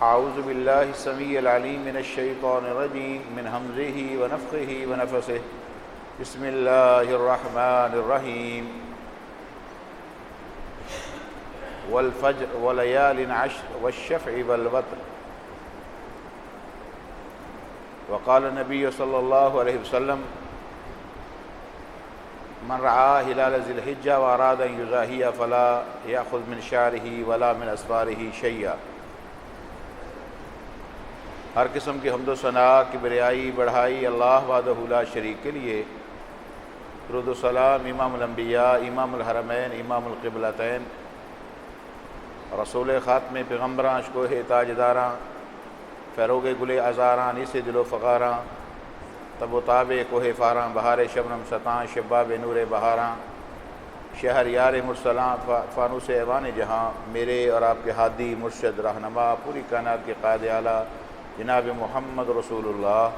اعوذ باللہ السمیع العلیم من الشیطان الرجیم من ہمزہ ونفخہ ونفثہ بسم اللہ الرحمن الرحیم والفجر ولیال عشر والشفع والوتر وقال النبی صلی اللہ علیہ وسلم من رعا ہلال ذی الحجہ واراد ان یضاحی فلا یأخذ من شعرہ ولا من اظفارہ شیئا۔ ہر قسم کی حمد و ثناء کبریائی بڑھائی اللہ وحدہ لا شریک کے لیے، درود و سلام امام الانبیاء امام الحرمین امام القبلتین رسول خاتم پیغمبراں اشکوہ تاجداراں فیروغ گل ازاراں نیس دل و فقاراں تب و تاب کوہ فاراں بہار شبنم ستاں شباب نور بہاراں شہر یار مرسلاں فانوس ایوان جہاں میرے اور آپ کے ہادی مرشد رہنما پوری کائنات کے قائد اعلیٰ جناب محمد رسول اللہ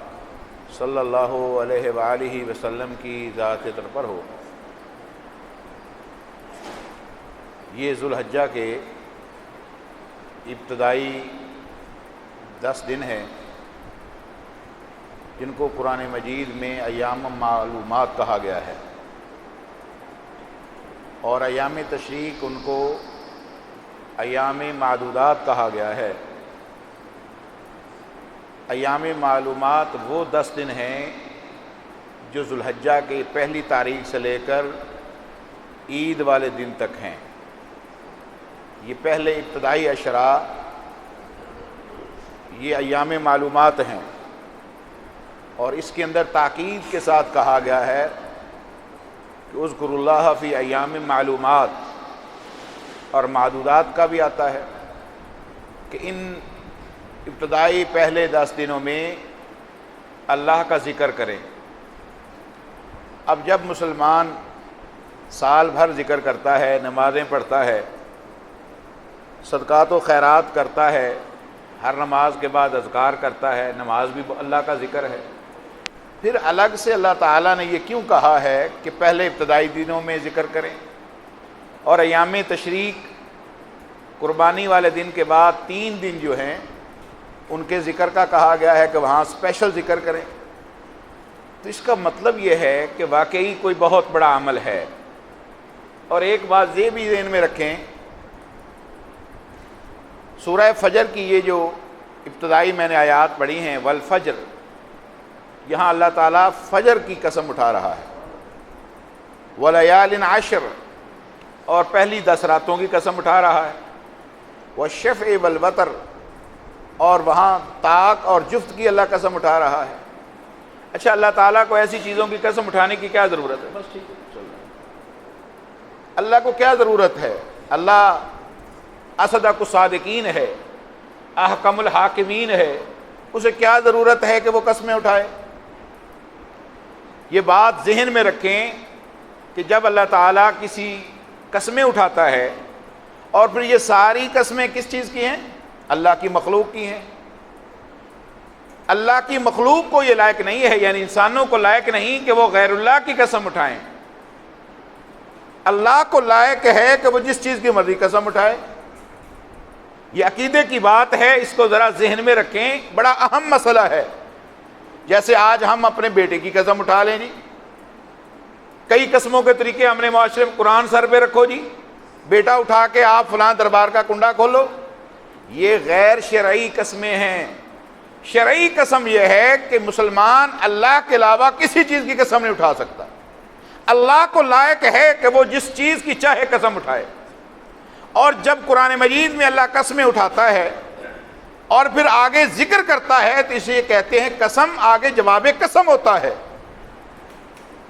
صلی اللہ علیہ وآلہ وسلم کی ذات طر پر ہو۔ یہ ذو الحجہ کے ابتدائی 10 دن ہیں جن کو قرآن مجید میں ایام معلومات کہا گیا ہے، اور ایام تشریق ان کو ایام معدودات کہا گیا ہے۔ ایام معلومات وہ 10 دن ہیں جو ذو الحجہ کی پہلی تاریخ سے لے کر عید والے دن تک ہیں۔ یہ پہلے ابتدائی عشرہ یہ ایام معلومات ہیں، اور اس کے اندر تاکید کے ساتھ کہا گیا ہے کہ اذکروا اللہ فی ایام معلومات، اور معدودات کا بھی آتا ہے کہ ان ابتدائی پہلے 10 دنوں میں اللہ کا ذکر کریں۔ اب جب مسلمان سال بھر ذکر کرتا ہے، نمازیں پڑھتا ہے، صدقات و خیرات کرتا ہے، ہر نماز کے بعد اذکار کرتا ہے، نماز بھی اللہ کا ذکر ہے، پھر الگ سے اللہ تعالیٰ نے یہ کیوں کہا ہے کہ پہلے ابتدائی دنوں میں ذکر کریں، اور ایام تشریق قربانی والے دن کے بعد 3 دن جو ہیں ان کے ذکر کا کہا گیا ہے کہ وہاں اسپیشل ذکر کریں؟ تو اس کا مطلب یہ ہے کہ واقعی کوئی بہت بڑا عمل ہے۔ اور ایک بات یہ بھی ذہن میں رکھیں، سورہ فجر کی یہ جو ابتدائی میں نے آیات پڑھی ہیں والفجر، یہاں اللہ تعالیٰ فجر کی قسم اٹھا رہا ہے، ولیال عشر، اور پہلی 10 راتوں کی قسم اٹھا رہا ہے، والشفع والوتر، اور وہاں طاق اور جفت کی اللہ قسم اٹھا رہا ہے۔ اچھا، اللہ تعالیٰ کو ایسی چیزوں کی قسم اٹھانے کی کیا ضرورت ہے؟ بس ٹھیک ہے، چل رہا ہے۔ اللہ کو کیا ضرورت ہے؟ اللہ اصدق الصادقین ہے، احکم الحاکمین ہے، اسے کیا ضرورت ہے کہ وہ قسمیں اٹھائے؟ یہ بات ذہن میں رکھیں کہ جب اللہ تعالیٰ کسی قسمیں اٹھاتا ہے، اور پھر یہ ساری قسمیں کس چیز کی ہیں؟ اللہ کی مخلوق کی ہیں۔ اللہ کی مخلوق کو یہ لائق نہیں ہے، یعنی انسانوں کو لائق نہیں کہ وہ غیر اللہ کی قسم اٹھائیں۔ اللہ کو لائق ہے کہ وہ جس چیز کی مرضی قسم اٹھائے۔ یہ عقیدے کی بات ہے، اس کو ذرا ذہن میں رکھیں، بڑا اہم مسئلہ ہے۔ جیسے آج ہم اپنے بیٹے کی قسم اٹھا لیں جی، کئی قسموں کے طریقے ہم نے معاشرے میں، قرآن سر پہ رکھو جی، بیٹا اٹھا کے آپ فلاں دربار کا کنڈا کھولو، یہ غیر شرعی قسمیں ہیں۔ شرعی قسم یہ ہے کہ مسلمان اللہ کے علاوہ کسی چیز کی قسم نہیں اٹھا سکتا۔ اللہ کو لائق ہے کہ وہ جس چیز کی چاہے قسم اٹھائے۔ اور جب قرآن مجید میں اللہ قسمیں اٹھاتا ہے اور پھر آگے ذکر کرتا ہے تو اسے کہتے ہیں قسم، آگے جواب قسم ہوتا ہے۔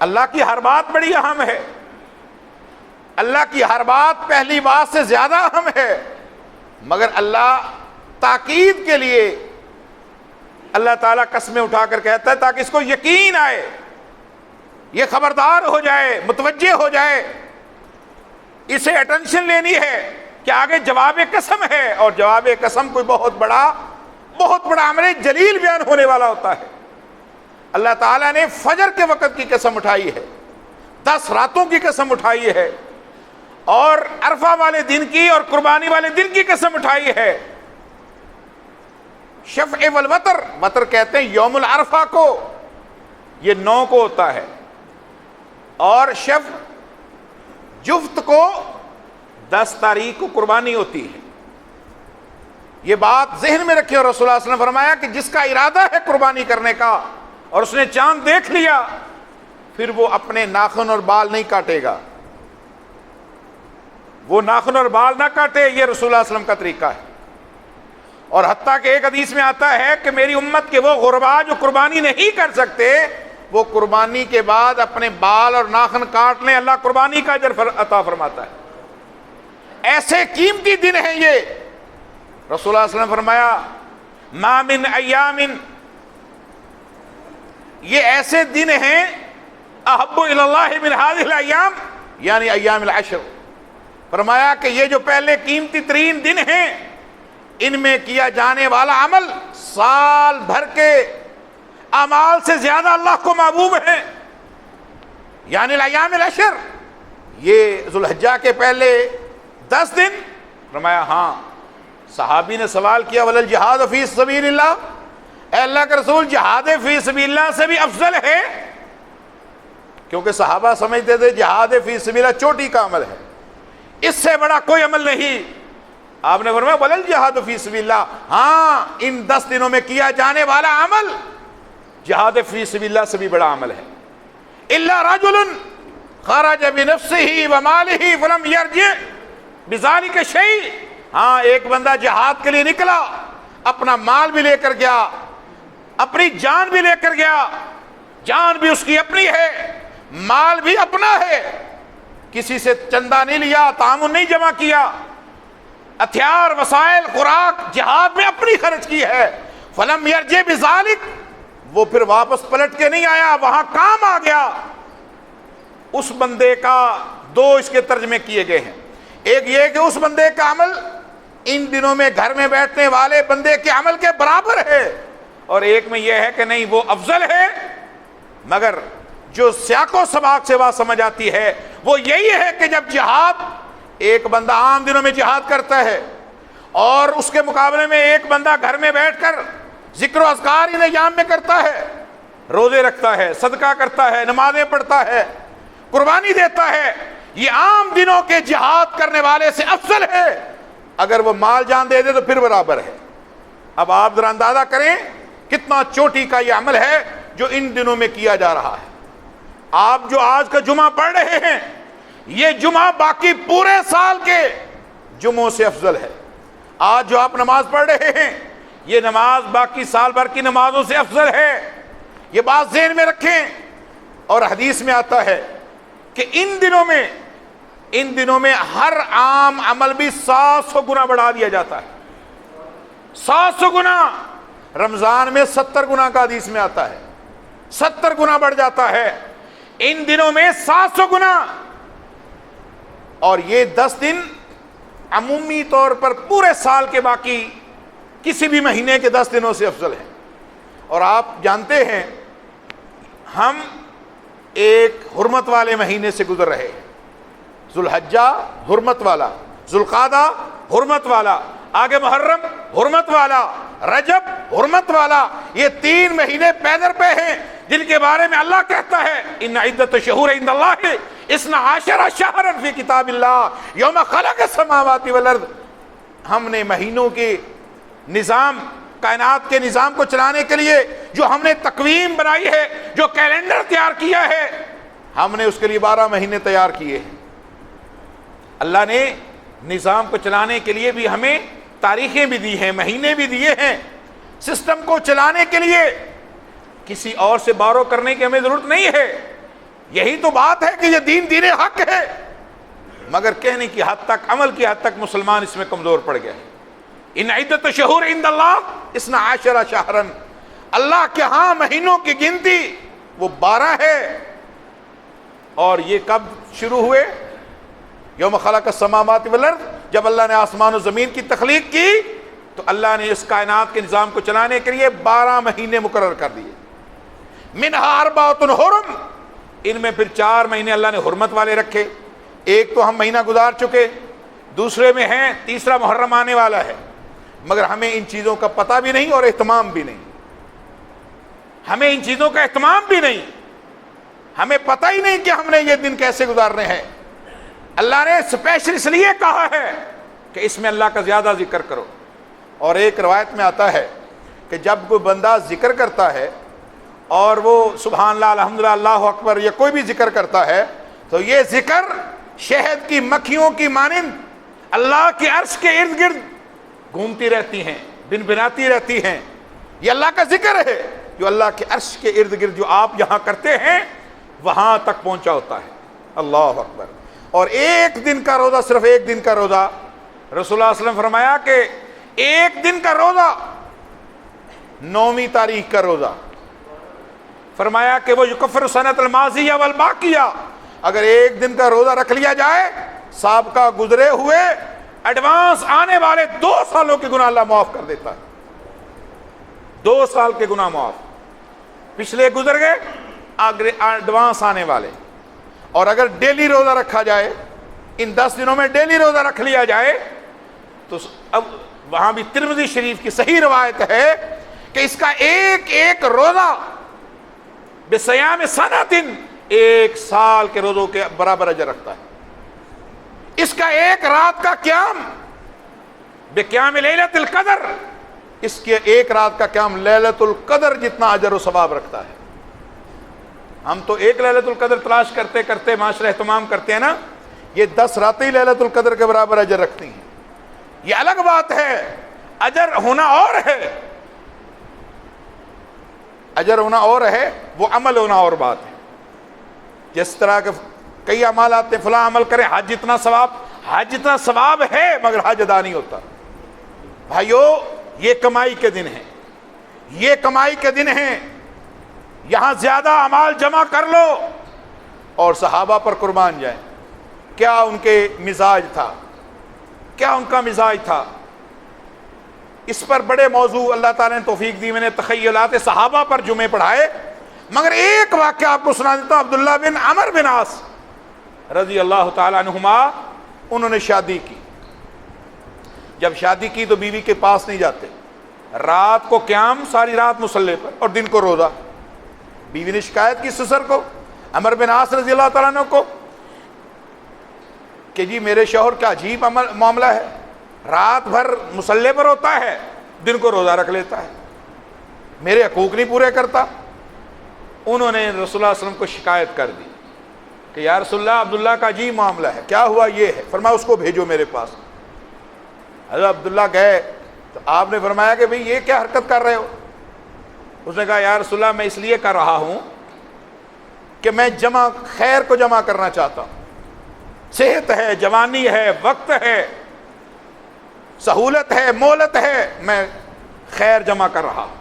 اللہ کی ہر بات بڑی اہم ہے، اللہ کی ہر بات پہلی بات سے زیادہ اہم ہے، مگر اللہ تاکید کے لیے اللہ تعالیٰ قسمیں اٹھا کر کہتا ہے تاکہ اس کو یقین آئے، یہ خبردار ہو جائے، متوجہ ہو جائے، اسے اٹینشن لینی ہے کہ آگے جواب قسم ہے، اور جواب قسم کوئی بہت بڑا امر جلیل بیان ہونے والا ہوتا ہے۔ اللہ تعالیٰ نے فجر کے وقت کی قسم اٹھائی ہے، 10 راتوں کی قسم اٹھائی ہے، اور عرفہ والے دن کی اور قربانی والے دن کی قسم اٹھائی ہے۔ شفع والوتر، وتر کہتے ہیں یوم العرفہ کو، یہ 9 کو ہوتا ہے، اور شفع جفت کو 10 تاریخ کو قربانی ہوتی ہے۔ یہ بات ذہن میں رکھے، اور رسول اللہ صلی اللہ علیہ وسلم نے فرمایا کہ جس کا ارادہ ہے قربانی کرنے کا اور اس نے چاند دیکھ لیا، پھر وہ اپنے ناخن اور بال نہیں کاٹے گا، وہ ناخن اور بال نہ کاٹے، یہ رسول اللہ صلی اللہ علیہ وسلم کا طریقہ ہے۔ اور حتیٰ کہ ایک حدیث میں آتا ہے کہ میری امت کے وہ غربا جو قربانی نہیں کر سکتے، وہ قربانی کے بعد اپنے بال اور ناخن کاٹ لیں، اللہ قربانی کا اجر عطا فرماتا ہے۔ ایسے قیمتی دن ہیں یہ، رسول اللہ صلی اللہ علیہ وسلم نے فرمایا ما من ایام، یہ ایسے دن ہیں احب الی اللہ من هذه الایام، یعنی ایام العشر، فرمایا کہ یہ جو پہلے قیمتی ترین دن ہیں، ان میں کیا جانے والا عمل سال بھر کے اعمال سے زیادہ اللہ کو محبوب ہے، یعنی الایام العشر، یہ ذو الحجہ کے پہلے 10 دن۔ فرمایا ہاں۔ صحابی نے سوال کیا ولل جہاد فی سبیل اللہ، اے اللہ کے رسول جہاد فی سبیل اللہ سے بھی افضل ہے؟ کیونکہ صحابہ سمجھتے تھے جہاد فی سبیل اللہ چوٹی کا عمل ہے، اس سے بڑا کوئی عمل نہیں۔ آپ نے فرمایا ولل جہاد فی سبیل اللہ، ہاں ان 10 دنوں میں کیا جانے والا عمل جہاد فی سبیل اللہ سے بھی بڑا عمل ہے۔ الا رجل خرج بنفسه وماله فلم يرجع بذلك شيء، ہاں ایک بندہ جہاد کے لیے نکلا، اپنا مال بھی لے کر گیا، اپنی جان بھی لے کر گیا، جان بھی اس کی اپنی ہے، مال بھی اپنا ہے، کسی سے چندہ نہیں لیا، تعاون نہیں جمع کیا، ہتھیار وسائل خوراک جہاد میں اپنی خرچ کی ہے، فلم یرجع بذالک، وہ پھر واپس پلٹ کے نہیں آیا، وہاں کام آ گیا، اس بندے کا 2 اس کے ترجمے کیے گئے ہیں۔ ایک یہ کہ اس بندے کا عمل ان دنوں میں گھر میں بیٹھنے والے بندے کے عمل کے برابر ہے، اور ایک میں یہ ہے کہ نہیں وہ افضل ہے، مگر جو سیاق و سباق سے بات سمجھ آتی ہے وہ یہی ہے کہ جب جہاد ایک بندہ عام دنوں میں جہاد کرتا ہے اور اس کے مقابلے میں ایک بندہ گھر میں بیٹھ کر ذکر و اذکار ان ایام میں کرتا ہے، روزے رکھتا ہے، صدقہ کرتا ہے، نمازیں پڑھتا ہے، قربانی دیتا ہے، یہ عام دنوں کے جہاد کرنے والے سے افضل ہے، اگر وہ مال جان دے دے تو پھر برابر ہے۔ اب آپ ذرا اندازہ کریں کتنا چوٹی کا یہ عمل ہے جو ان دنوں میں کیا جا رہا ہے۔ آپ جو آج کا جمعہ پڑھ رہے ہیں، یہ جمعہ باقی پورے سال کے جمعوں سے افضل ہے۔ آج جو آپ نماز پڑھ رہے ہیں، یہ نماز باقی سال بھر کی نمازوں سے افضل ہے، یہ بات ذہن میں رکھیں۔ اور حدیث میں آتا ہے کہ ان دنوں میں ہر عام عمل بھی 700 گنا بڑھا دیا جاتا ہے، 700 گنا۔ رمضان میں 70 گنا کا حدیث میں آتا ہے، 70 گنا بڑھ جاتا ہے، ان دنوں میں 700 گنا۔ اور یہ 10 دن عمومی طور پر پورے سال کے باقی کسی بھی مہینے کے 10 دنوں سے افضل ہے۔ اور آپ جانتے ہیں ہم ایک حرمت والے مہینے سے گزر رہے ہیں، ذو الحجہ حرمت والا، ذو القعدہ حرمت والا، آگے محرم حرمت والا، رجب حرمت والا، یہ 3 مہینے پیدر پہ ہیں جن کے بارے میں اللہ کہتا ہے ان عدت الشہور عند اللہ 12 شہرا فی کتاب اللہ یوم خلق السماوات والارض۔ ہم نے مہینوں کے نظام، کائنات کے نظام کو چلانے کے لیے جو ہم نے تقویم بنائی ہے، جو کیلنڈر تیار کیا ہے، ہم نے اس کے لیے 12 مہینے تیار کیے ہیں۔ اللہ نے نظام کو چلانے کے لیے بھی ہمیں تاریخیں بھی دی ہیں، مہینے بھی دیے ہیں۔ سسٹم کو چلانے کے لیے کسی اور سے بارو کرنے کی ہمیں ضرورت نہیں ہے۔ یہی تو بات ہے کہ یہ دین حق ہے، مگر کہنے کی حد تک، عمل کی حد تک مسلمان اس میں کمزور پڑ گئے ہیں۔ ان عدت شہور عند اللہ 12 شہرا، اللہ کے ہاں مہینوں کی گنتی وہ 12 ہے۔ اور یہ کب شروع ہوئے؟ یوم خلق السماوات والارض، جب اللہ نے آسمان و زمین کی تخلیق کی تو اللہ نے اس کائنات کے نظام کو چلانے کے لیے 12 مہینے مقرر کر دیے۔ منہا اربعۃ حرم، ان میں پھر 4 مہینے اللہ نے حرمت والے رکھے۔ ایک تو ہم مہینہ گزار چکے، دوسرے میں ہیں، تیسرا محرم آنے والا ہے، مگر ہمیں ان چیزوں کا پتہ بھی نہیں اور اہتمام بھی نہیں. ہمیں ان چیزوں کا اہتمام بھی نہیں, ہمیں پتہ ہی نہیں کہ ہم نے یہ دن کیسے گزارنے ہیں. اللہ نے اسپیشل اس لیے کہا ہے کہ اس میں اللہ کا زیادہ ذکر کرو. اور ایک روایت میں آتا ہے کہ جب کوئی بندہ ذکر کرتا ہے اور وہ سبحان اللہ الحمدللہ اللہ اکبر یہ کوئی بھی ذکر کرتا ہے تو یہ ذکر شہد کی مکھیوں کی مانند اللہ کے عرش کے ارد گرد گھومتی رہتی ہیں, بنبناتی رہتی ہیں. یہ اللہ کا ذکر ہے جو اللہ کے عرش کے ارد گرد جو آپ یہاں کرتے ہیں وہاں تک پہنچا ہوتا ہے. اللہ اکبر. اور ایک دن کا روزہ, صرف ایک دن کا روزہ, رسول اللہ صلی اللہ علیہ وسلم فرمایا کہ ایک دن کا روزہ, 9ویں تاریخ کا روزہ, فرمایا کہ وہ یکفر سنۃ الماضیہ والباقیہ, اگر ایک دن کا روزہ رکھ لیا جائے سابقہ گزرے ہوئے ایڈوانس آنے والے 2 سالوں کے گناہ اللہ معاف کر دیتا ہے. 2 سال کے گناہ معاف, پچھلے گزر گئے ایڈوانس آنے والے. اور اگر ڈیلی روزہ رکھا جائے, ان 10 دنوں میں ڈیلی روزہ رکھ لیا جائے تو اب وہاں بھی ترمذی شریف کی صحیح روایت ہے کہ اس کا ایک ایک روزہ بصیام سنۃ, 1 سال کے روزوں کے برابر اجر رکھتا ہے. اس کا ایک رات کا قیام بقیام لیلۃ القدر, اس کے ایک رات کا قیام لیلۃ القدر جتنا اجر و ثواب رکھتا ہے. ہم تو ایک لیلۃ القدر تلاش کرتے کرتے معاشرہ اہتمام کرتے ہیں نا, یہ 10 راتیں لیلۃ القدر کے برابر اجر رکھتی ہیں. یہ الگ بات ہے, اجر ہونا اور ہے, اجر ہونا اور ہے, وہ عمل ہونا اور بات ہے. جس طرح کے کئی اعمال آتے ہیں, فلاں عمل کریں حج جتنا ثواب, حج جتنا ثواب ہے مگر حج ادا نہیں ہوتا. بھائیو یہ کمائی کے دن ہیں, یہ کمائی کے دن ہیں, یہاں زیادہ اعمال جمع کر لو اور صحابہ پر قربان جائیں. کیا ان کے مزاج تھا, کیا ان کا مزاج تھا. اس پر بڑے موضوع اللہ تعالیٰ نے توفیق دی, میں نے تخیلات صحابہ پر جمعے پڑھائے, مگر ایک واقعہ آپ کو سنا دیتا ہوں. عبداللہ بن عمر بن عاص رضی اللہ تعالیٰ عنہما, انہوں نے شادی کی. جب شادی کی تو بیوی کے پاس نہیں جاتے, رات کو قیام ساری رات مصلی پر اور دن کو روزہ. بیوی نے شکایت کی سسر کو, عمر بن عاص رضی اللہ تعالیٰ عنہ کو, کہ جی میرے شوہر کا عجیب معاملہ ہے, رات بھر مصلی پر ہوتا ہے, دن کو روزہ رکھ لیتا ہے, میرے حقوق نہیں پورے کرتا. انہوں نے رسول اللہ صلی اللہ علیہ وسلم کو شکایت کر دی کہ یا رسول اللہ عبداللہ کا عجیب معاملہ ہے, کیا ہوا؟ یہ ہے. فرمایا اس کو بھیجو میرے پاس. حضرت عبداللہ گئے تو آپ نے فرمایا کہ بھئی یہ کیا حرکت کر رہے ہو؟ اس نے کہا یا رسول اللہ میں اس لیے کر رہا ہوں کہ میں خیر کو جمع کرنا چاہتا ہوں. صحت ہے, جوانی ہے, وقت ہے, سہولت ہے, مولت ہے, میں خیر جمع کر رہا ہوں.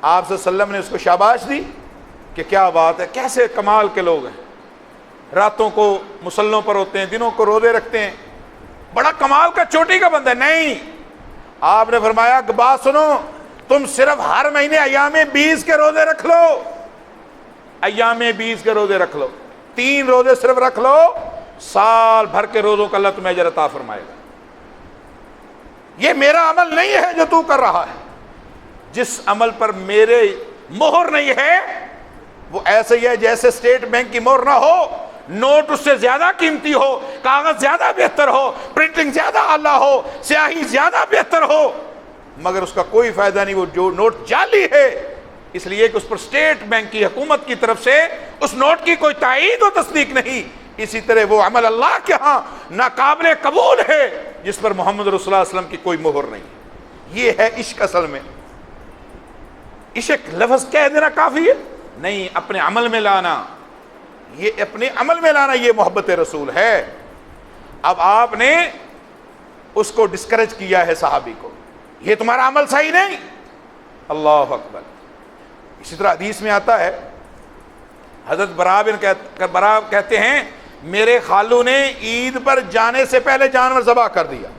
آپ صلی اللہ علیہ وسلم نے اس کو شاباش دی کہ کیا بات ہے, کیسے کمال کے لوگ ہیں, راتوں کو مصلوں پر ہوتے ہیں, دنوں کو روزے رکھتے ہیں, بڑا کمال کا چوٹی کا بندہ ہے. نہیں, آپ نے فرمایا کہ بات سنو, تم صرف ہر مہینے ایام 20 کے روزے رکھ لو, ایام 20 کے روزے رکھ لو, 3 روزے صرف رکھ لو, سال بھر کے روزوں کا اللہ تمہیں اجر عطا فرمائے گا. یہ میرا عمل نہیں ہے جو تو کر رہا ہے. جس عمل پر میرے مہر نہیں ہے وہ ایسے ہی ہے جیسے اسٹیٹ بینک کی مہر نہ ہو, نوٹ اس سے زیادہ قیمتی ہو, کاغذ زیادہ بہتر ہو, پرنٹنگ زیادہ اعلیٰ ہو, سیاہی زیادہ بہتر ہو, مگر اس کا کوئی فائدہ نہیں, وہ جو نوٹ جعلی ہے اس لیے کہ اس پر اسٹیٹ بینک کی حکومت کی طرف سے اس نوٹ کی کوئی تائید و تصدیق نہیں. اسی طرح وہ عمل اللہ کے ہاں ناقابل قبول ہے جس پر محمد رسول اللہ صلی اللہ علیہ وسلم کی کوئی مہر نہیں. یہ ہے عشق. اصل میں عشق لفظ کہہ دینا کافی ہے نہیں, اپنے عمل میں لانا, یہ اپنے عمل میں لانا, یہ محبت رسول ہے. اب آپ نے اس کو ڈسکریج کیا ہے صحابی کو, یہ تمہارا عمل صحیح نہیں. اللہ اکبر. اسی طرح حدیث میں آتا ہے, حضرت برا کہتے ہیں میرے خالو نے عید پر جانے سے پہلے جانور ذبح کر دیا.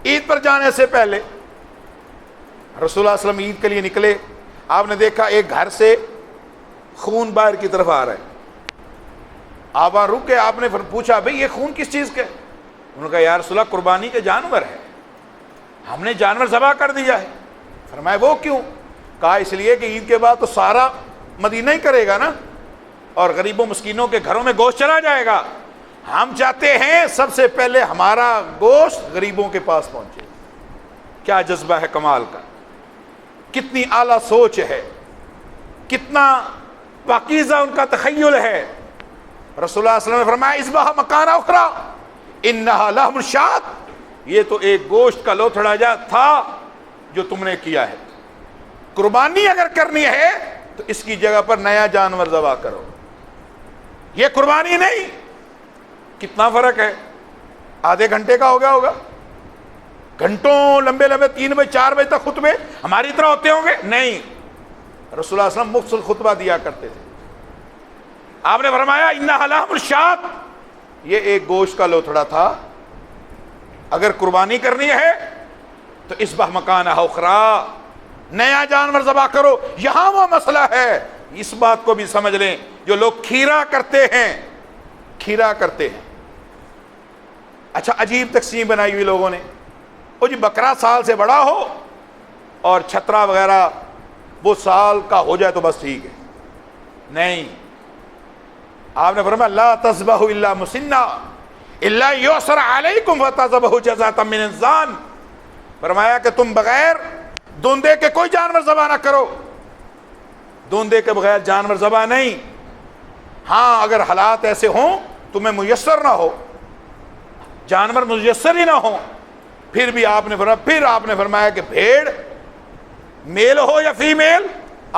عید پر جانے سے پہلے رسول اللہ صلی اللہ علیہ وسلم عید کے لیے نکلے, آپ نے دیکھا ایک گھر سے خون باہر کی طرف آ رہا ہے. آپ وہاں رک گئے, آپ نے پوچھا بھئی یہ خون کس چیز کا ہے؟ انہوں نے کہا یا رسول اللہ قربانی کے جانور ہے. ہم نے جانور ذبح کر دیا ہے۔ فرمایا وہ کیوں؟ کہا اس لیے کہ عید کے بعد تو سارا مدینہ ہی کرے گا نا، اور غریبوں مسکینوں کے گھروں میں گوشت چلا جائے گا، ہم چاہتے ہیں سب سے پہلے ہمارا گوشت غریبوں کے پاس پہنچے۔ کیا جذبہ ہے کمال کا، کتنی اعلیٰ سوچ ہے، کتنا پاکیزہ ان کا تخیل ہے۔ رسول اللہ صلی اللہ علیہ وسلم نے فرمایا اذبح مکان اخری انہا لحم الشاۃ، یہ تو ایک گوشت کا لوتھڑا جا تھا جو تم نے کیا ہے، قربانی اگر کرنی ہے تو اس کی جگہ پر نیا جانور ذبح کرو، یہ قربانی نہیں۔ کتنا فرق ہے، آدھے گھنٹے کا ہو گیا ہوگا، گھنٹوں لمبے لمبے 3 بجے 4 بجے تک خطبے ہماری طرح ہوتے ہوں گے؟ نہیں، رسول اللہ صلی اللہ علیہ وسلم مفصل خطبہ دیا کرتے تھے۔ آپ نے فرمایا انہا لحم الشاۃ، یہ ایک گوشت کا لوتھڑا تھا، اگر قربانی کرنی ہے تو اذبح مکان اخری، نیا جانور ذبح کرو۔ یہاں وہ مسئلہ ہے، اس بات کو بھی سمجھ لیں، جو لوگ کھیرا کرتے ہیں، کھیرا کرتے ہیں۔ اچھا عجیب تقسیم بنائی ہوئی لوگوں نے، وہ جی بکرا سال سے بڑا ہو اور چھترا وغیرہ وہ سال کا ہو جائے تو بس ٹھیک ہے۔ نہیں، آپ نے فرمایا لا تذبحوا الا مسنہ الا یعصر علیکم فتذبحوا جزاۃ من الظان، فرمایا کہ تم بغیر دوندے کے کوئی جانور ذبح نہ کرو، دوندے کے بغیر جانور ذبح نہیں۔ ہاں اگر حالات ایسے ہوں تمہیں میسر نہ ہو، جانور میسر ہی نہ ہو، پھر بھی آپ نے فرمایا کہ بھیڑ میل ہو یا فیمیل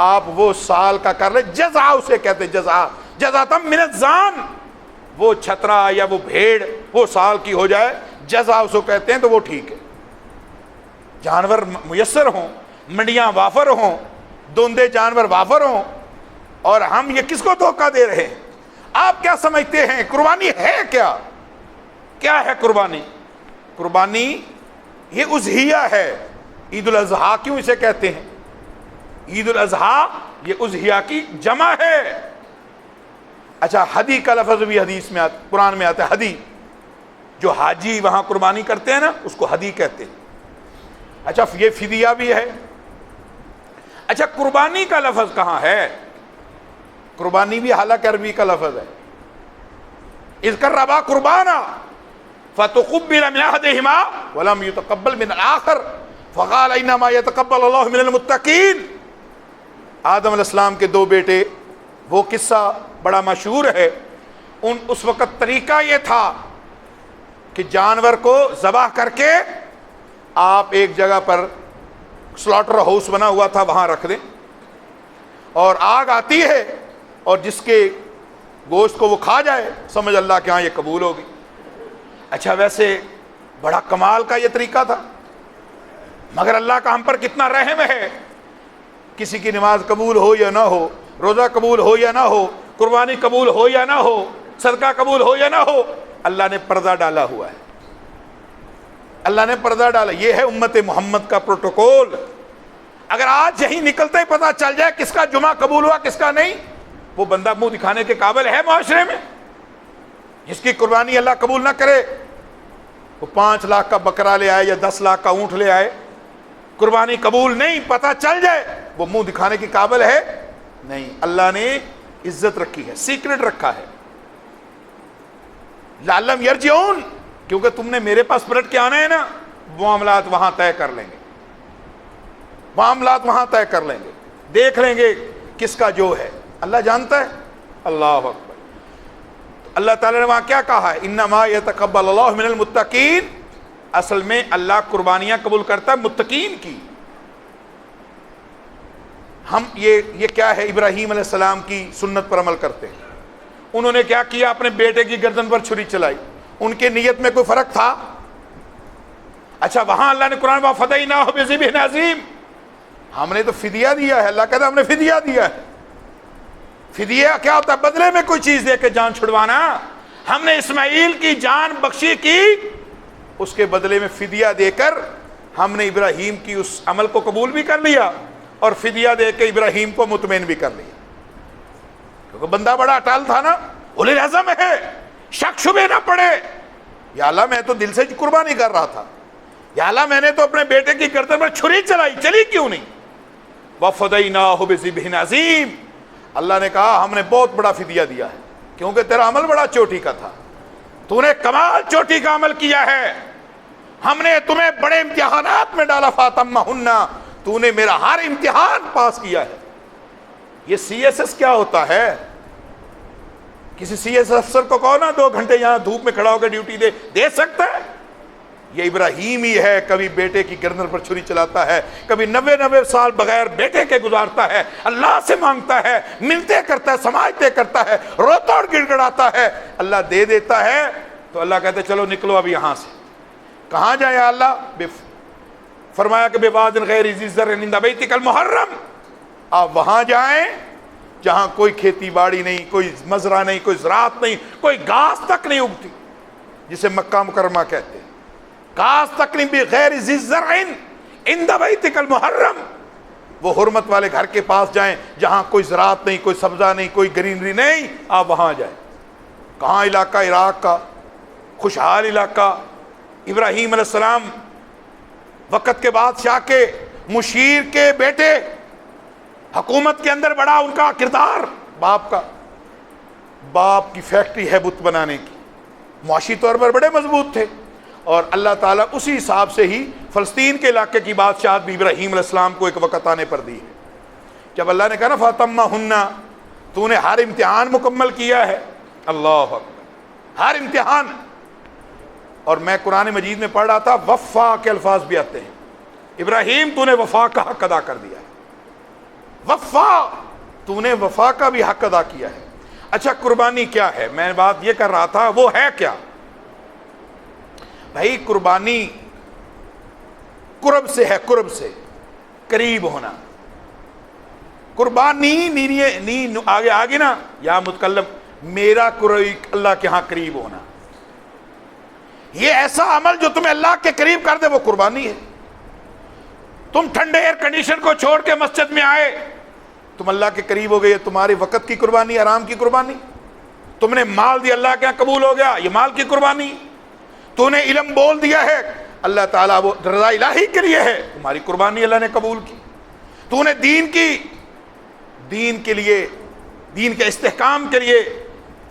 آپ وہ سال کا کر لیں، جزا اسے کہتے ہیں، جزاۃ من الظان، وہ چھترا یا وہ بھیڑ وہ سال کی ہو جائے، جزا اسے کہتے ہیں، تو وہ ٹھیک ہے۔ جانور میسر ہوں، منڈیاں وافر ہوں، دوندے جانور وافر ہوں، اور ہم یہ کس کو دھوکہ دے رہے ہیں؟ آپ کیا سمجھتے ہیں قربانی ہے کیا؟ کیا ہے قربانی؟ قربانی یہ اضحیہ ہے۔ عید الاضحیٰ کیوں اسے کہتے ہیں؟ عید الاضحیٰ یہ اضحیہ کی جمع ہے۔ اچھا ہدی کا لفظ بھی حدیث میں قرآن میں آتا ہے، ہدی، جو حاجی وہاں قربانی کرتے ہیں نا اس کو ہدی کہتے ہیں۔ اچھا یہ فدیہ بھی ہے۔ اچھا قربانی کا لفظ کہاں ہے؟ قربانی بھی حالانکہ عربی کا لفظ ہے۔ اذ قربا قربانا فتقبل من احدهما ولم يتقبل من الاخر فقال انما يتقبل الله من المتقين۔ آدم علیہ السلام کے 2 بیٹے، وہ قصہ بڑا مشہور ہے۔ اس وقت طریقہ یہ تھا کہ جانور کو ذبح کر کے آپ ایک جگہ پر سلاٹر ہاؤس بنا ہوا تھا وہاں رکھ دیں، اور آگ آتی ہے اور جس کے گوشت کو وہ کھا جائے سمجھ اللہ کہ ہاں یہ قبول ہوگی۔ اچھا ویسے بڑا کمال کا یہ طریقہ تھا، مگر اللہ کا ہم پر کتنا رحم ہے، کسی کی نماز قبول ہو یا نہ ہو، روزہ قبول ہو یا نہ ہو، قربانی قبول ہو یا نہ ہو، صدقہ قبول ہو یا نہ ہو، اللہ نے پردہ ڈالا ہوا ہے، اللہ نے پردہ ڈالا۔ یہ ہے امت محمد کا پروٹوکول۔ اگر آج یہی نکلتے ہی پتہ چل جائے کس کا جمعہ قبول ہوا کس کا نہیں، وہ بندہ منہ دکھانے کے قابل ہے معاشرے میں؟ جس کی قربانی اللہ قبول نہ کرے، وہ 5 لاکھ کا بکرا لے آئے یا 10 لاکھ کا اونٹ لے آئے، قربانی قبول نہیں، پتہ چل جائے وہ منہ دکھانے کے قابل ہے نہیں۔ اللہ نے عزت رکھی ہے، سیکرٹ رکھا ہے۔ لعلہم یرجعون، کیونکہ تم نے میرے پاس پلٹ کے آنا ہے نا، معاملات وہاں طے کر لیں گے، معاملات وہاں طے کر لیں گے، دیکھ لیں گے کس کا جو ہے، اللہ جانتا ہے۔ اللہ اکبر۔ اللہ تعالیٰ نے وہاں کیا کہا ہے؟ انما یتقبل اللہ من المتقین، اصل میں اللہ قربانیاں قبول کرتا ہے متقین کی۔ ہم یہ کیا ہے، ابراہیم علیہ السلام کی سنت پر عمل کرتے ہیں۔ انہوں نے کیا کیا؟ اپنے بیٹے کی گردن پر چھری چلائی، ان کے نیت میں کوئی فرق تھا؟ اچھا وہاں اللہ نے قرآن وَفَدَيْنَاهُ بِذِبْحٍ عَظِيمٍ، ہم نے تو فدیہ دیا ہے، اللہ کہتا ہے ہم نے فدیہ دیا ہے۔ فدیہ کیا ہوتا ہے؟ بدلے میں کوئی چیز دے کے جان چھڑوانا۔ ہم نے اسماعیل کی جان بخشی کی، اس کے بدلے میں فدیہ دے کر ہم نے ابراہیم کی اس عمل کو قبول بھی کر لیا اور فدیہ دے کے ابراہیم کو مطمئن بھی کر لیا، کیونکہ بندہ بڑا اٹل تھا نا، اولو العزم ہے، شک شبہ نہ پڑے، یا اللہ میں تو دل سے قربانی کر رہا تھا، یا اللہ میں نے تو اپنے بیٹے کی گردن پر چھری چلائی، چلی کیوں نہیں؟ وَفَدَيْنَاهُ بِذِبْحٍ عَظِيمٍ، اللہ نے کہا ہم نے بہت بڑا فدیہ دیا ہے، کیونکہ تیرا عمل بڑا چوٹی کا تھا، تو نے کمال چوٹی کا عمل کیا ہے، ہم نے تمہیں بڑے امتحانات میں ڈالا، فَاتَمَّهُنَّ، تو نے میرا ہر امتحان پاس کیا ہے۔ یہ سی ایس ایس کیا ہوتا ہے؟ کسی سی ایس افسر کو کہو نا 2 گھنٹے یہاں دھوپ میں کھڑا ہو کے ڈیوٹی دے سکتا ہے؟ یہ ابراہیم ہی ہے، کبھی بیٹے کی گردن پر چھری چلاتا ہے، کبھی 90 سال بغیر بیٹے کے گزارتا ہے، اللہ سے مانگتا ہے، ملتے کرتا ہے، سماجتے کرتا ہے، روتا اور گڑ گڑاتا ہے، اللہ دے دیتا ہے تو اللہ کہتے چلو نکلو اب یہاں سے۔ کہاں جائیں یا اللہ؟ فرمایا کہ بِوَادٍ غَيْرِ ذِي زَرْعٍ عِندَ بَيْتِكَ الْمُحَرَّمِ، آپ وہاں جائیں جہاں کوئی کھیتی باڑی نہیں، کوئی مزرعہ نہیں، کوئی زراعت نہیں، کوئی گھاس تک نہیں اگتی، جسے مکہ مکرمہ کہتے ہیں، گھاس تک نہیں، بغیر ذی زرع عند بیتک المحرم، وہ حرمت والے گھر کے پاس جائیں جہاں کوئی زراعت نہیں، کوئی سبزہ نہیں، کوئی گرینری نہیں، آپ وہاں جائیں۔ کہاں علاقہ؟ عراق کا خوشحال علاقہ، ابراہیم علیہ السلام وقت کے بادشاہ کے مشیر کے بیٹے، حکومت کے اندر بڑا ان کا کردار، باپ کی فیکٹری ہے بت بنانے کی، معاشی طور پر بڑے مضبوط تھے، اور اللہ تعالیٰ اسی حساب سے ہی فلسطین کے علاقے کی بادشاہت بھی ابراہیم علیہ السلام کو ایک وقت آنے پر دی ہے۔ جب اللہ نے کہا نا فَاتَمَّهُنَّ، تو نے ہر امتحان مکمل کیا ہے، اللہ اکبر، ہر امتحان۔ اور میں قرآن مجید میں پڑھ رہا تھا، وفا کے الفاظ بھی آتے ہیں، ابراہیم تو نے وفا کا حق ادا کر دیا ہے، وفا، تو نے وفا کا بھی حق ادا کیا ہے۔ اچھا قربانی کیا ہے؟ میں بات یہ کر رہا تھا وہ ہے کیا؟ بھائی قربانی قرب سے ہے، قرب سے، قریب ہونا۔ قربانی آگے نا یا متکلم، میرا قریب اللہ کے ہاں قریب ہونا، یہ ایسا عمل جو تمہیں اللہ کے قریب کر دے وہ قربانی ہے۔ تم ٹھنڈے ایئر کنڈیشن کو چھوڑ کے مسجد میں آئے، تم اللہ کے قریب ہو گئے، تمہاری وقت کی قربانی، آرام کی قربانی۔ تم نے مال دیا، اللہ کے یہاں قبول ہو گیا، یہ مال کی قربانی۔ تو نے علم بول دیا ہے، اللہ تعالیٰ وہ رضا الہی کے لیے ہے، تمہاری قربانی اللہ نے قبول کی۔ تو نے دین کے لیے، دین کے استحکام کے لیے،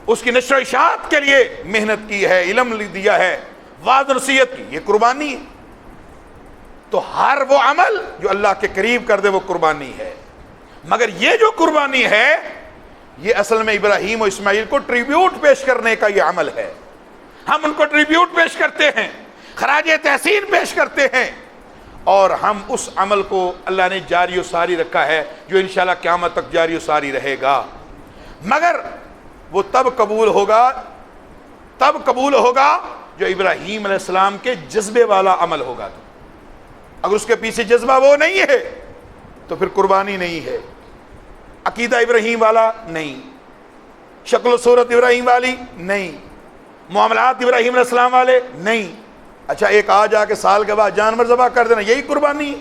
اس کی نشر و اشاعت کے لیے محنت کی ہے، علم دیا ہے، وعظ نصیحت کی، یہ قربانی ہے۔ تو ہر وہ عمل جو اللہ کے قریب کر دے وہ قربانی ہے۔ مگر یہ جو قربانی ہے یہ اصل میں ابراہیم و اسماعیل کو ٹریبیوٹ پیش کرنے کا یہ عمل ہے۔ ہم ان کو ٹریبیوٹ پیش کرتے ہیں، خراج تحسین پیش کرتے ہیں، اور ہم اس عمل کو اللہ نے جاری و ساری رکھا ہے جو انشاءاللہ قیامت تک جاری و ساری رہے گا۔ مگر وہ تب قبول ہوگا جو ابراہیم علیہ السلام کے جذبے والا عمل ہوگا۔ تو اگر اس کے پیچھے جذبہ وہ نہیں ہے تو پھر قربانی نہیں ہے، عقیدہ ابراہیم والا نہیں، شکل و صورت ابراہیم والی نہیں، معاملات ابراہیم علیہ السلام والے نہیں۔ اچھا ایک آ کے سال کے بعد جانور ذبح کر دینا، یہی قربانی،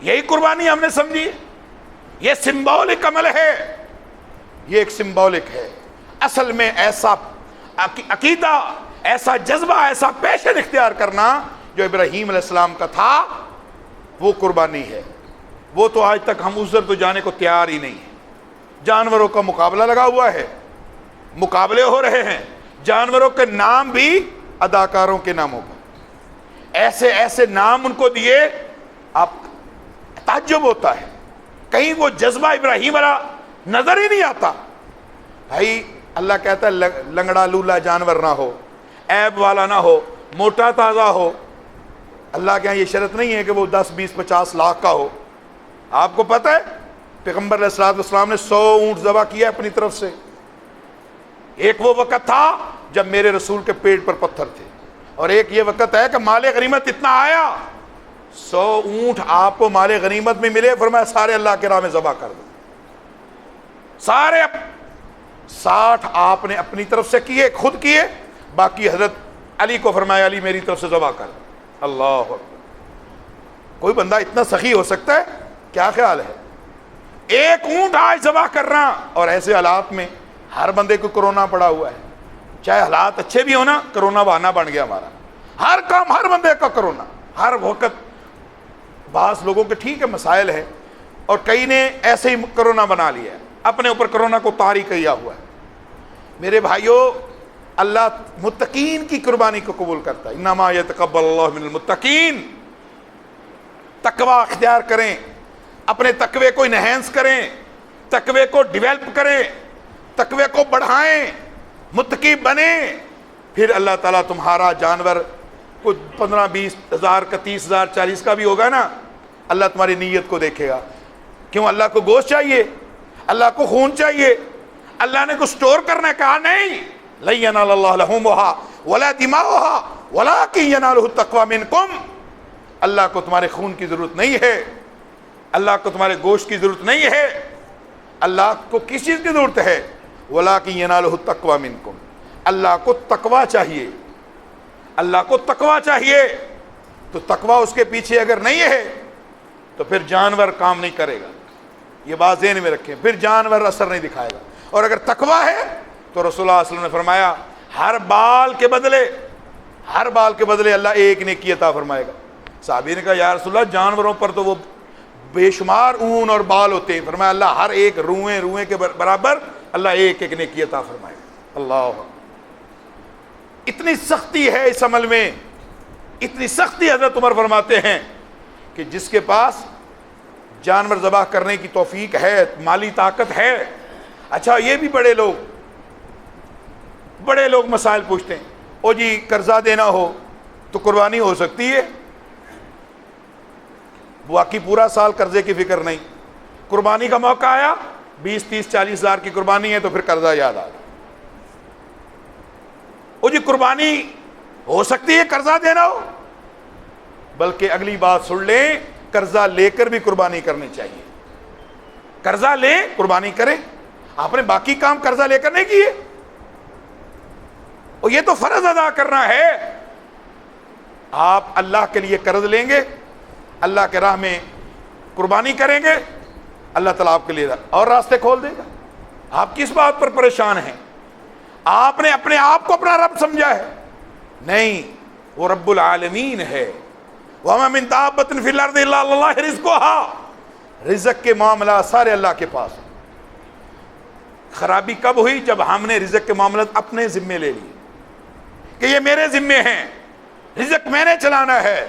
یہی قربانی ہم نے سمجھی، یہ سمبولک عمل ہے، یہ ایک سمبولک ہے۔ اصل میں ایسا عقیدہ، ایسا جذبہ، ایسا پیشن اختیار کرنا جو ابراہیم علیہ السلام کا تھا وہ قربانی ہے۔ وہ تو آج تک ہم اس در تو جانے کو تیار ہی نہیں ہیں۔ جانوروں کا مقابلہ لگا ہوا ہے، مقابلے ہو رہے ہیں، جانوروں کے نام بھی اداکاروں کے ناموں پر، ایسے ایسے نام ان کو دیے، آپ تعجب ہوتا ہے، کہیں وہ جذبہ ابراہیم والا نظر ہی نہیں آتا۔ بھائی اللہ کہتا ہے لنگڑا لولا جانور نہ ہو، عیب والا نہ ہو، موٹا تازہ ہو۔ اللہ کے یہاں یہ شرط نہیں ہے کہ وہ 10 20 50 لاکھ کا ہو۔ آپ کو پتہ ہے پیغمبر علیہ السلام نے 100 اونٹ ذبح کیا اپنی طرف سے۔ ایک وہ وقت تھا جب میرے رسول کے پیٹ پر پتھر تھے، اور ایک یہ وقت ہے کہ مال غنیمت اتنا آیا، 100 اونٹ آپ کو مال غنیمت میں ملے، فرمایا سارے اللہ کے راہ میں ذبح کر دو۔ سارے 60 آپ نے اپنی طرف سے کیے، خود کیے، باقی حضرت علی کو فرمایا علی میری طرف سے ذبح کر دو۔ اللہ اکبر، کوئی بندہ اتنا سخی ہو سکتا ہے؟ کیا خیال ہے؟ ایک اونٹ آج ذبح کرنا، اور ایسے حالات میں ہر بندے کو کرونا پڑا ہوا ہے، چاہے حالات اچھے بھی ہونا، کرونا بہانہ بن گیا ہمارا۔ ہر کام ہر بندے کا کرونا ہر وقت. بعض لوگوں کے ٹھیک ہے مسائل ہے اور کئی نے ایسے ہی کرونا بنا لیا ہے, اپنے اوپر کرونا کو طاری کیا ہوا ہے. میرے بھائیوں, اللہ متقین کی قربانی کو قبول کرتا ہے. انما یتقبل اللہ من المتقین. تقوی اختیار کریں, اپنے تقوی کو انہینس کریں, تقوی کو ڈیولپ کریں, تقوی کو بڑھائیں, متقی بنیں, پھر اللہ تعالیٰ تمہارا جانور کچھ 15-20 ہزار کا 30 ہزار 40 کا بھی ہوگا نا, اللہ تمہاری نیت کو دیکھے گا. کیوں؟ اللہ کو گوشت چاہیے, اللہ کو خون چاہیے, اللہ نے کو سٹور کرنا ہے, کہا نہیں لن ینال اللہ لحومها ولا دماؤها ولکن ینالہ التقوی منکم. اللہ کو تمہارے خون کی ضرورت نہیں ہے, اللہ کو تمہارے گوشت کی ضرورت نہیں ہے, اللہ کو کس چیز کی ضرورت ہے؟ ولکن ینالہ التقوی منکم. اللہ کو تقوی چاہیے, اللہ کو تقوی چاہیے. تو تقوی اس کے پیچھے اگر نہیں ہے تو پھر جانور کام نہیں کرے گا. یہ بات ذہن میں رکھیں, پھر جانور اثر نہیں دکھائے گا. اور اگر تقوی ہے تو رسول اللہ صلی اللہ علیہ وسلم نے فرمایا ہر بال کے بدلے اللہ ایک نیکی عطا فرمائے گا. صحابی نے کہا یا رسول اللہ جانوروں پر تو وہ بے شمار اون اور بال ہوتے ہیں. فرمایا اللہ ہر ایک روئیں کے برابر اللہ ایک ایک نیکی عطا فرمائے گا. اللہ, اتنی سختی ہے اس عمل میں, اتنی سختی حضرت عمر فرماتے ہیں کہ جس کے پاس جانور ذبح کرنے کی توفیق ہے, مالی طاقت ہے. اچھا یہ بھی بڑے لوگ مسائل پوچھتے ہیں, او جی قرضہ دینا ہو تو قربانی ہو سکتی ہے؟ باقی پورا سال قرضے کی فکر نہیں, قربانی کا موقع آیا 20-30-40 ہزار کی قربانی ہے تو پھر قرضہ یاد آ گیا. او جی قربانی ہو سکتی ہے قرضہ دینا ہو؟ بلکہ اگلی بات سن لیں, قرضہ لے کر بھی قربانی کرنی چاہیے. قرضہ لیں قربانی کریں. آپ نے باقی کام قرضہ لے کر نہیں کیے, اور یہ تو فرض ادا کرنا ہے. آپ اللہ کے لیے قرض لیں گے, اللہ کے راہ میں قربانی کریں گے, اللہ تعالیٰ آپ کے لیے اور راستے کھول دے گا. آپ کس بات پر پریشان ہیں؟ آپ نے اپنے آپ کو اپنا رب سمجھا ہے؟ نہیں, وہ رب العالمین ہے. وَمَا مِن دَابَّةٍ فِي الْأَرْضِ إِلَّا عَلَى اللَّهِ رِزْقُهَا. رزق کے معاملات سارے اللہ کے پاس. خرابی کب ہوئی؟ جب ہم نے رزق کے معاملات اپنے ذمے لے لیے کہ یہ میرے ذمے ہیں, رزق میں نے چلانا ہے,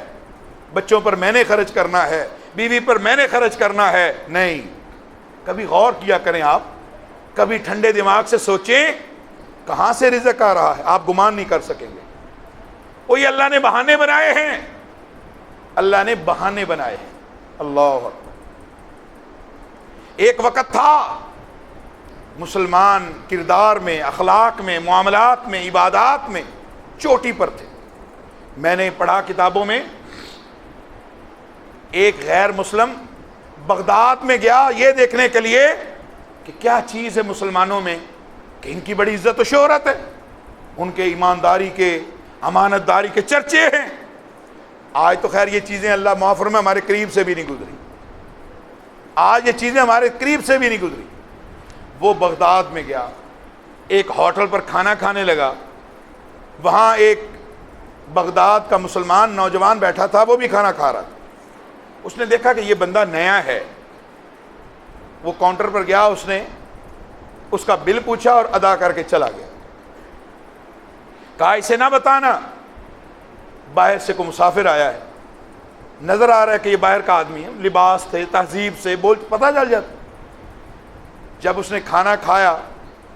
بچوں پر میں نے خرچ کرنا ہے, بیوی پر میں نے خرچ کرنا ہے. نہیں, کبھی غور کیا کریں آپ, کبھی ٹھنڈے دماغ سے سوچیں کہاں سے رزق آ رہا ہے. آپ گمان نہیں کر سکیں گے. وہ یہ اللہ نے بہانے بنائے ہیں, اللہ نے بہانے بنائے ہیں. اللہ اکبر. ایک وقت تھا مسلمان کردار میں, اخلاق میں, معاملات میں, عبادات میں چوٹی پر تھے. میں نے پڑھا کتابوں میں, ایک غیر مسلم بغداد میں گیا یہ دیکھنے کے لیے کہ کیا چیز ہے مسلمانوں میں کہ ان کی بڑی عزت و شہرت ہے, ان کے ایمانداری کے, امانت داری کے چرچے ہیں. آج تو خیر یہ چیزیں اللہ معاف فرمائے ہمارے قریب سے بھی نہیں گزری, آج یہ چیزیں ہمارے قریب سے بھی نہیں گزری. وہ بغداد میں گیا, ایک ہوٹل پر کھانا کھانے لگا. وہاں ایک بغداد کا مسلمان نوجوان بیٹھا تھا, وہ بھی کھانا کھا رہا تھا. اس نے دیکھا کہ یہ بندہ نیا ہے. وہ کاؤنٹر پر گیا, اس نے اس کا بل پوچھا اور ادا کر کے چلا گیا. کہا اسے نہ بتانا, باہر سے کوئی مسافر آیا ہے, نظر آ رہا ہے کہ یہ باہر کا آدمی ہے, لباس سے, تہذیب سے بول پتہ چل جاتا. جب اس نے کھانا کھایا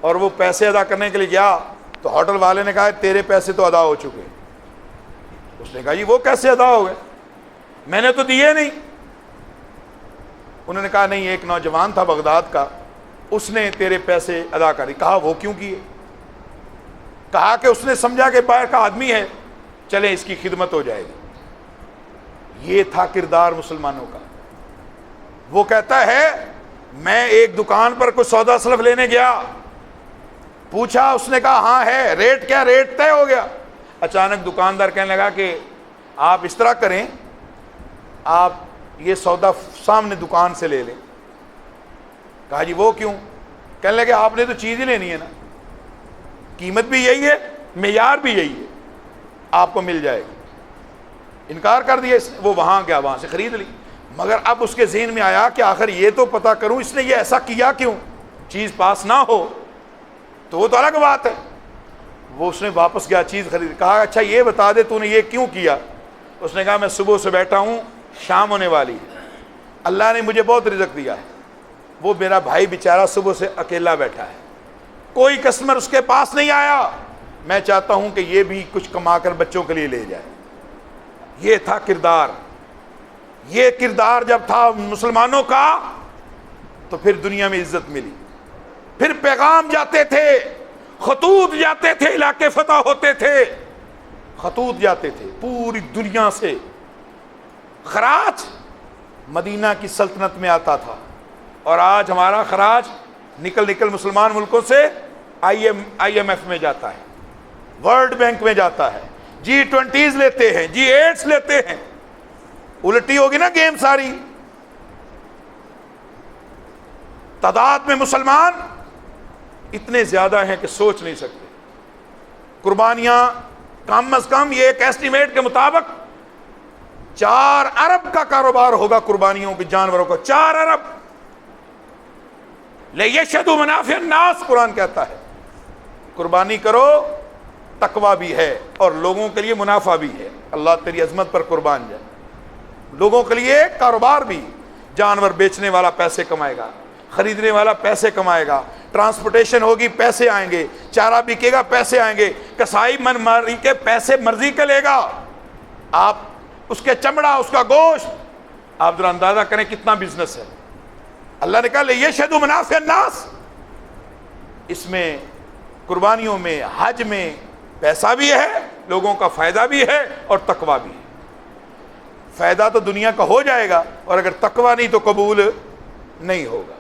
اور وہ پیسے ادا کرنے کے لیے گیا تو ہوٹل والے نے کہا تیرے پیسے تو ادا ہو چکے. اس نے کہا جی وہ کیسے ادا ہو گئے, میں نے تو دیے نہیں. انہوں نے کہا نہیں, ایک نوجوان تھا بغداد کا, اس نے تیرے پیسے ادا کر دی. کہا وہ کیوں کیے؟ کہا کہ اس نے سمجھا کہ باہر کا آدمی ہے, چلیں اس کی خدمت ہو جائے گی. یہ تھا کردار مسلمانوں کا. وہ کہتا ہے میں ایک دکان پر کوئی سودا سلف لینے گیا, پوچھا, اس نے کہا ہاں ہے, ریٹ کیا؟ ریٹ طے ہو گیا. اچانک دکاندار کہنے لگا کہ آپ اس طرح کریں, آپ یہ سودا سامنے دکان سے لے لیں. کہا جی وہ کیوں؟ کہنے لگے آپ نے تو چیز ہی لینی ہے نا, قیمت بھی یہی ہے, معیار بھی یہی ہے, آپ کو مل جائے گی. انکار کر دیا اس نے، وہ وہاں گیا، وہاں سے خرید لی، مگر اب اس کے ذہن میں آیا کہ آخر یہ تو پتہ کروں اس نے یہ ایسا کیا کیوں، چیز پاس نہ ہو تو وہ تو الگ بات ہے۔ وہ اس نے واپس گیا چیز خرید، کہا اچھا یہ بتا دے تو نے یہ کیوں کیا؟ اس نے کہا میں صبح سے بیٹھا ہوں، شام ہونے والی ہے، اللہ نے مجھے بہت رزق دیا ہے، وہ میرا بھائی بیچارہ صبح سے اکیلا بیٹھا ہے، کوئی کسٹمر اس کے پاس نہیں آیا، میں چاہتا ہوں کہ یہ بھی کچھ کما کر بچوں کے لیے لے جائے۔ یہ تھا کردار، یہ کردار جب تھا مسلمانوں کا تو پھر دنیا میں عزت ملی، پھر پیغام جاتے تھے، خطوط جاتے تھے، علاقے فتح ہوتے تھے، خطوط جاتے تھے پوری دنیا سے، خراج مدینہ کی سلطنت میں آتا تھا، اور آج ہمارا خراج نکل مسلمان ملکوں سے آئی ایم ایف میں جاتا ہے، ورلڈ بینک میں جاتا ہے، G20 لیتے ہیں، G8 لیتے ہیں، الٹی ہوگی نا گیم ساری۔ تعداد میں مسلمان اتنے زیادہ ہیں کہ سوچ نہیں سکتے، قربانیاں کم از کم یہ ایک ایسٹیمیٹ کے مطابق 4 ارب کا کاروبار ہوگا قربانیوں کے جانوروں کا، 4 ارب۔ لِیَشْهَدُوا مَنَافِعَ النَّاسِ قرآن کہتا ہے قربانی کرو، تقویٰ بھی ہے اور لوگوں کے لیے منافع بھی ہے، اللہ تیری عظمت پر قربان جائے، لوگوں کے لیے کاروبار بھی، جانور بیچنے والا پیسے کمائے گا، خریدنے والا پیسے کمائے گا، ٹرانسپورٹیشن ہوگی پیسے آئیں گے، چارہ بکے گا پیسے آئیں گے، کسائی من ماری کے پیسے مرضی کے لے گا، آپ اس کے چمڑا، اس کا گوشت، آپ ذرا اندازہ کریں کتنا بزنس ہے۔ اللہ نے کہا لِیَشْهَدُوا مَنَافِعَ النَّاسِ، اس میں قربانیوں میں، حج میں پیسہ بھی ہے، لوگوں کا فائدہ بھی ہے اور تقویٰ بھی ہے۔ فائدہ تو دنیا کا ہو جائے گا اور اگر تقویٰ نہیں تو قبول نہیں ہوگا۔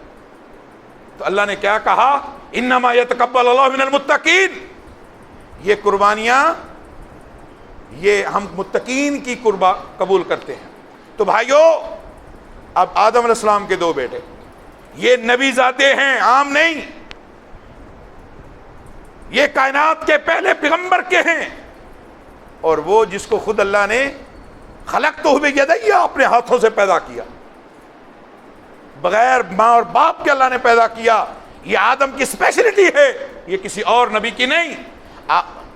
تو اللہ نے کیا کہا؟ انما یتقبل اللہ من المتقین، یہ قربانیاں یہ ہم متقین کی قبول کرتے ہیں۔ تو بھائیو، اب آدم علیہ السلام کے 2 بیٹے، یہ نبی زادے ہیں، عام نہیں، یہ کائنات کے پہلے پیغمبر کے ہیں، اور وہ جس کو خود اللہ نے خلقتہ بیدیہ اپنے ہاتھوں سے پیدا کیا، بغیر ماں اور باپ کے اللہ نے پیدا کیا، یہ آدم کی اسپیشلٹی ہے، یہ کسی اور نبی کی نہیں۔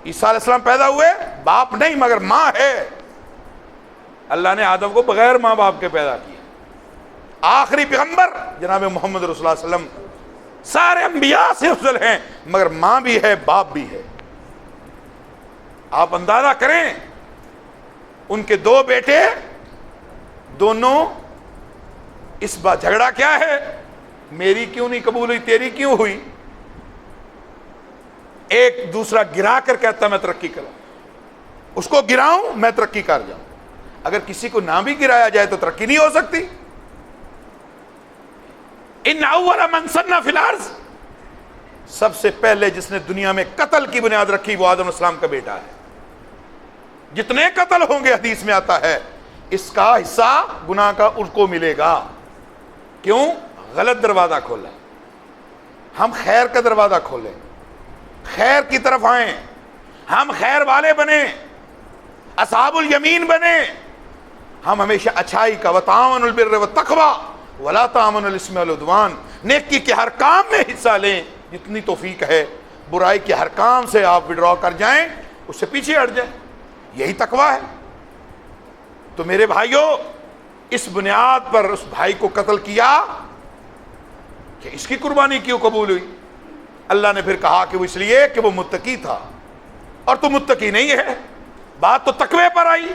عیسیٰ علیہ السلام پیدا ہوئے، باپ نہیں مگر ماں ہے، اللہ نے آدم کو بغیر ماں باپ کے پیدا کیا۔ آخری پیغمبر جناب محمد رسول اللہ صلی اللہ علیہ وسلم سارے انبیاء سے افضل ہیں، مگر ماں بھی ہے، باپ بھی ہے۔ آپ اندازہ کریں، ان کے 2 بیٹے، دونوں اس بات جھگڑا کیا ہے؟ میری کیوں نہیں قبول ہوئی، تیری کیوں ہوئی؟ ایک دوسرا گرا کر کہتا میں ترقی کروں، اس کو گراؤں میں ترقی کر جاؤں۔ اگر کسی کو نہ بھی گرایا جائے تو ترقی نہیں ہو سکتی۔ ان اول من سن فی الارض، سب سے پہلے جس نے دنیا میں قتل کی بنیاد رکھی وہ آدم علیہ السلام کا بیٹا ہے۔ جتنے قتل ہوں گے حدیث میں آتا ہے اس کا حصہ گناہ کا ان کو ملے گا۔ کیوں؟ غلط دروازہ کھولا۔ ہم خیر کا دروازہ کھولیں، خیر کی طرف آئیں، ہم خیر والے بنیں، اصحاب الیمین بنیں، ہم ہمیشہ اچھائی کا، وتعاونوا البر والتقوی ولا تعاونوا الاثم والعدوان، نیکی کے ہر کام میں حصہ لیں جتنی توفیق ہے، برائی کے ہر کام سے آپ وڈرا کر جائیں، اس سے پیچھے ہٹ جائیں، یہی تقوی ہے۔ تو میرے بھائیوں، اس بنیاد پر اس بھائی کو قتل کیا کہ اس کی قربانی کیوں قبول ہوئی؟ اللہ نے پھر کہا کہ وہ اس لیے کہ وہ متقی تھا، اور تو متقی نہیں ہے، بات تو تقوی پر آئی،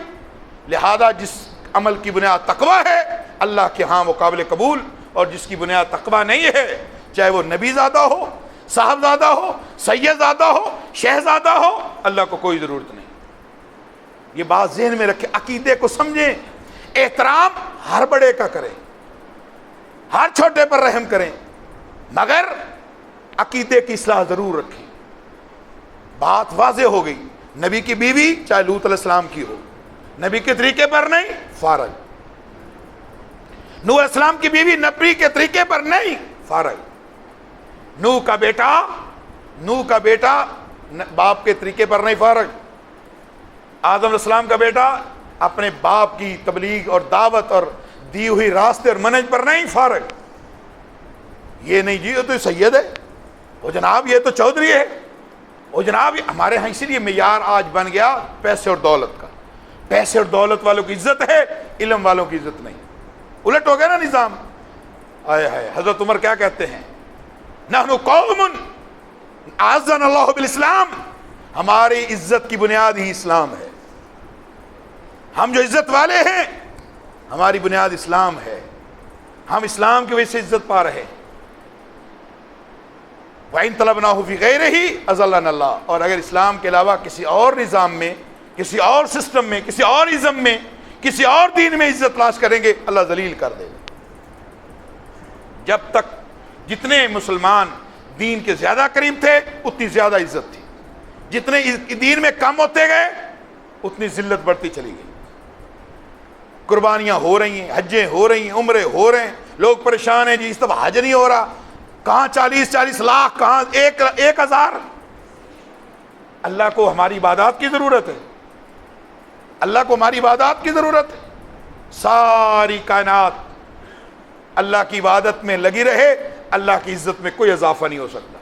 لہذا جس عمل کی بنیاد تقوی ہے اللہ کے ہاں وہ قابل قبول، اور جس کی بنیاد تقوی نہیں ہے، چاہے وہ نبی زادہ ہو، صاحبزادہ ہو، سید زادہ ہو، شہزادہ ہو، اللہ کو کوئی ضرورت نہیں۔ یہ بات ذہن میں رکھیں، عقیدے کو سمجھیں، احترام ہر بڑے کا کریں، ہر چھوٹے پر رحم کریں، مگر عقیدے کی اصلاح ضرور رکھیں۔ بات واضح ہو گئی، نبی کی بیوی چاہے لوط علیہ السلام کی ہو، نبی کے طریقے پر نہیں، فارغ۔ نوح علیہ السلام کی بیوی نبی کے طریقے پر نہیں، فارغ۔ نوح کا بیٹا باپ کے طریقے پر نہیں، فارغ۔ آدم علیہ السلام کا بیٹا اپنے باپ کی تبلیغ اور دعوت اور دی ہوئی راستے اور منہج پر نہیں فارغ. یہ نہیں جی یہ تو سید ہے، وہ جناب یہ تو چودھری ہے، وہ جناب ہمارے ہاں اسی لیے معیار آج بن گیا پیسے اور دولت کا. پیسے اور دولت والوں کی عزت ہے، علم والوں کی عزت نہیں. الٹ ہو گیا نا نظام. آئے ہائے، حضرت عمر کیا کہتے ہیں؟ نحن قوم اعزنا اللہ بالاسلام، ہماری عزت کی بنیاد ہی اسلام ہے. ہم جو عزت والے ہیں ہماری بنیاد اسلام ہے، ہم اسلام کی وجہ سے عزت پا رہے ہیں. وَإِن طَلَبْنَاهُ فِي غَيْرِهِ أَذَلَّنَا اللَّهُ، اور اگر اسلام کے علاوہ کسی اور نظام میں، کسی اور سسٹم میں، کسی اور ازم میں، کسی اور دین میں عزت تلاش کریں گے اللہ ذلیل کر دے گا. جب تک جتنے مسلمان دین کے زیادہ قریب تھے اتنی زیادہ عزت تھی، جتنے دین میں کم ہوتے گئے اتنی ذلت بڑھتی چلی گئی. قربانیاں ہو رہی ہیں، حجیں ہو رہی ہیں، عمرے ہو رہے ہیں، لوگ پریشان ہیں جی اس طرح حج نہیں ہو رہا، کہاں 40 لاکھ، کہاں 1,000. اللہ کو ہماری عبادات کی ضرورت ہے، اللہ کو ہماری عبادات کی ضرورت ہے. ساری کائنات اللہ کی عبادت میں لگی رہے، اللہ کی عزت میں کوئی اضافہ نہیں ہو سکتا.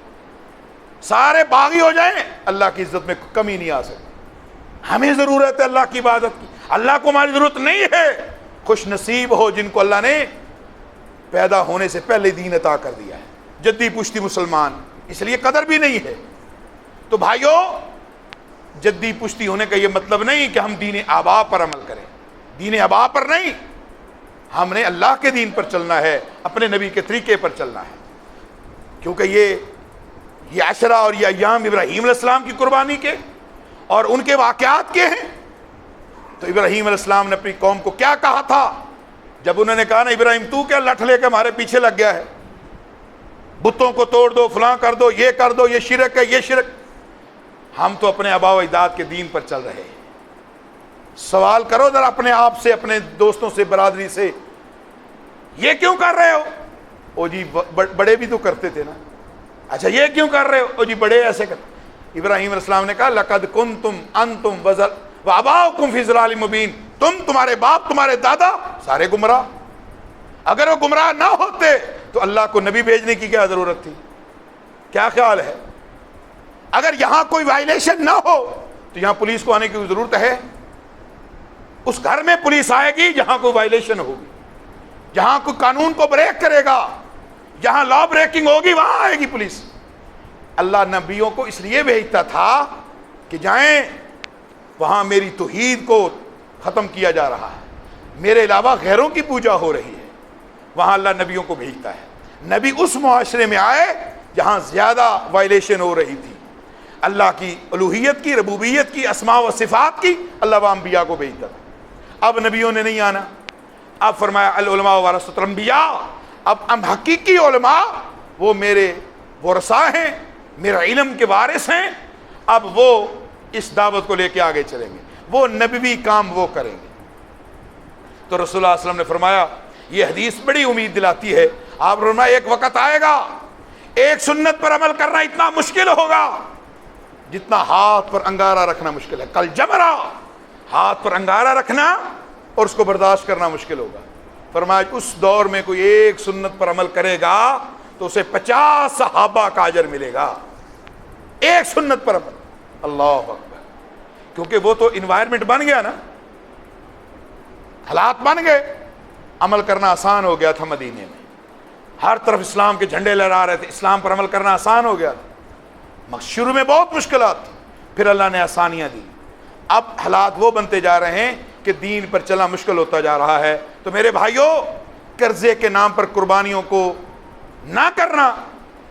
سارے باغی ہو جائیں اللہ کی عزت میں کمی نہیں آ سکتی. ہمیں ضرورت ہے اللہ کی عبادت کی، اللہ کو ہماری ضرورت نہیں ہے. خوش نصیب ہو جن کو اللہ نے پیدا ہونے سے پہلے دین عطا کر دیا ہے. جدی پشتی مسلمان اس لیے قدر بھی نہیں ہے. تو بھائیو، جدی پشتی ہونے کا یہ مطلب نہیں کہ ہم دین آبا پر عمل کریں، دین آبا پر نہیں. ہم نے اللہ کے دین پر چلنا ہے، اپنے نبی کے طریقے پر چلنا ہے. کیونکہ یہ عشرہ اور یہ ایام ابراہیم علیہ السلام کی قربانی کے اور ان کے واقعات کے ہیں. تو ابراہیم علیہ السلام نے اپنی قوم کو کیا کہا تھا جب انہوں نے کہا نا ابراہیم تو کیا لٹھ لے کے ہمارے پیچھے لگ گیا ہے، بتوں کو توڑ دو، فلاں کر دو، یہ شرک ہے، یہ شرک. ہم تو اپنے آبا و اجداد کے دین پر چل رہے ہیں. سوال کرو ذرا اپنے آپ سے، اپنے دوستوں سے، برادری سے، یہ کیوں کر رہے ہو؟ او جی بڑے بھی تو کرتے تھے نا. اچھا یہ کیوں کر رہے ہو؟ او جی بڑے ایسے کرتے. ابراہیم علیہ السلام نے کہا لقد کنتم انتم وآباؤکم فی ضلال مبین، تمہارے باپ، تمہارے دادا سارے گمراہ. اگر وہ گمراہ نہ ہوتے تو اللہ کو نبی بھیجنے کی کیا ضرورت تھی؟ کیا خیال ہے؟ اگر یہاں کوئی وائلیشن نہ ہو تو یہاں پولیس کو آنے کی ضرورت ہے؟ اس گھر میں پولیس آئے گی جہاں کوئی وائلیشن ہوگی، جہاں کوئی قانون کو بریک کرے گا، جہاں لا بریکنگ ہوگی وہاں آئے گی پولیس. اللہ نبیوں کو اس لیے بھیجتا تھا کہ جائیں وہاں میری توحید کو ختم کیا جا رہا ہے، میرے علاوہ غیروں کی پوجا ہو رہی ہے، وہاں اللہ نبیوں کو بھیجتا ہے. نبی اس معاشرے میں آئے جہاں زیادہ وائلیشن ہو رہی تھی، اللہ کی الوہیت کی، ربوبیت کی، اسماء و صفات کی، اللہ و انبیاء کو بھیجتا تھا. اب نبیوں نے نہیں آنا. اب فرمایا العلماء ورثۃ الانبیاء، اب ہم حقیقی علماء وہ میرے ورثاء ہیں، میرے علم کے وارث ہیں. اب وہ اس دعوت کو لے کے آگے چلیں گے، وہ نبوی کام وہ کریں گے. تو رسول اللہ صلی اللہ علیہ وسلم نے فرمایا، یہ حدیث بڑی امید دلاتی ہے. آپ نے فرمایا ایک وقت آئے گا ایک سنت پر عمل کرنا اتنا مشکل ہوگا جتنا ہاتھ پر انگارہ رکھنا مشکل ہے. کل جمرہ، ہاتھ پر انگارہ رکھنا اور اس کو برداشت کرنا مشکل ہوگا. فرمایا اس دور میں کوئی ایک سنت پر عمل کرے گا تو اسے 50 صحابہ کا اجر ملے گا، ایک سنت پر عمل. اللہ اکبر. کیونکہ وہ تو انوائرمنٹ بن گیا نا، حالات بن گئے، عمل کرنا آسان ہو گیا تھا. مدینے میں ہر طرف اسلام کے جھنڈے لہرا رہے تھے، اسلام پر عمل کرنا آسان ہو گیا تھا. شروع میں بہت مشکلات تھی، پھر اللہ نے آسانیاں دی. اب حالات وہ بنتے جا رہے ہیں کہ دین پر چلنا مشکل ہوتا جا رہا ہے. تو میرے بھائیوں، قرضے کے نام پر قربانیوں کو نہ کرنا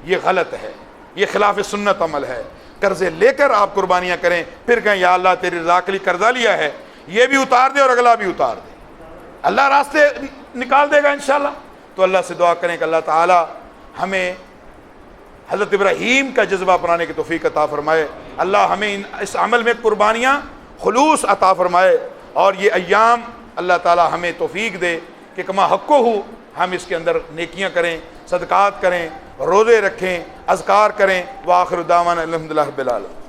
یہ غلط ہے، یہ خلاف سنت عمل ہے. قرضے لے کر آپ قربانیاں کریں، پھر کہیں یا اللہ تیری رضا کے لیے قرضہ لیا ہے، یہ بھی اتار دے اور اگلا بھی اتار دے، اللہ راستے نکال دے گا انشاءاللہ. تو اللہ سے دعا کریں کہ اللہ تعالی ہمیں حضرت ابراہیم کا جذبہ اپنانے کی توفیق عطا فرمائے. اللہ ہمیں اس عمل میں قربانیاں خلوص عطا فرمائے، اور یہ ایام اللہ تعالی ہمیں توفیق دے کہ کما حقو ہو ہم اس کے اندر نیکیاں کریں، صدقات کریں، روزے رکھیں، اذکار کریں. وآخر دعوانا الحمدللہ رب العالمین.